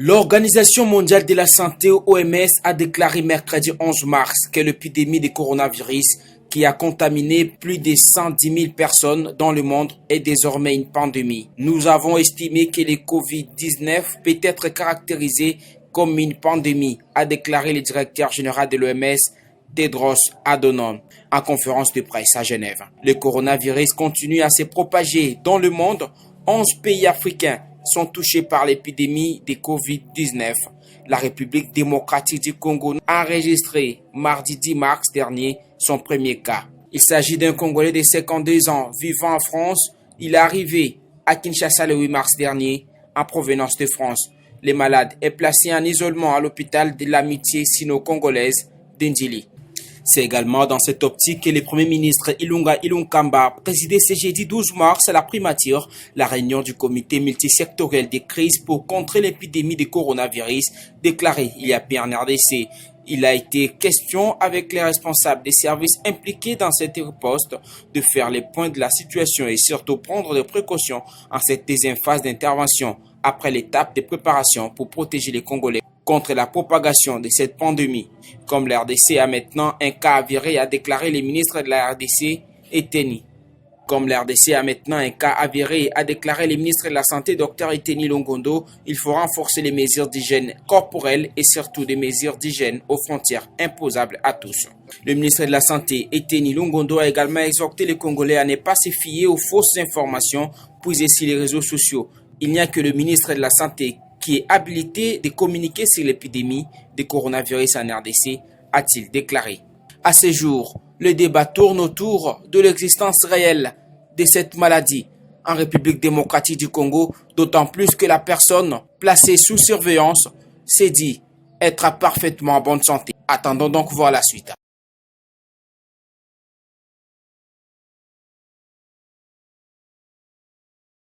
L'Organisation mondiale de la santé (OMS) a déclaré mercredi 11 mars que l'épidémie de coronavirus qui a contaminé plus de 110 000 personnes dans le monde est désormais une pandémie. Nous avons estimé que le Covid-19 peut être caractérisé comme une pandémie, a déclaré le directeur général de l'OMS, Tedros Adhanom, en conférence de presse à Genève. Le coronavirus continue à se propager dans le monde. 11 pays africains sont touchés par l'épidémie de Covid-19. La République démocratique du Congo a enregistré mardi 10 mars dernier son premier cas. Il s'agit d'un Congolais de 52 ans vivant en France. Il est arrivé à Kinshasa le 8 mars dernier en provenance de France. Le malade est placé en isolement à l'hôpital de l'amitié sino-congolaise d'Indili. C'est également dans cette optique que le Premier ministre Ilunga Ilunkamba présidait ce jeudi 12 mars à la primature la réunion du comité multisectoriel de crise pour contrer l'épidémie de coronavirus déclarée il y a peu en RDC. Il a été question avec les responsables des services impliqués dans cette riposte de faire le point de la situation et surtout prendre des précautions en cette deuxième phase d'intervention après l'étape de préparation pour protéger les Congolais contre la propagation de cette pandémie. Comme la RDC a maintenant un cas avéré, a déclaré le ministre de la RDC, Eteni. Comme la RDC a maintenant un cas avéré, a déclaré le ministre de la Santé, Dr Eteni Longondo, il faut renforcer les mesures d'hygiène corporelle et surtout des mesures d'hygiène aux frontières imposables à tous. Le ministre de la Santé, Eteni Longondo, a également exhorté les Congolais à ne pas se fier aux fausses informations puisées sur les réseaux sociaux. Il n'y a que le ministre de la Santé qui est habilité de communiquer sur l'épidémie de coronavirus en RDC, a-t-il déclaré. À ce jour, le débat tourne autour de l'existence réelle de cette maladie en République démocratique du Congo, d'autant plus que la personne placée sous surveillance s'est dit être parfaitement en bonne santé. Attendons donc voir la suite.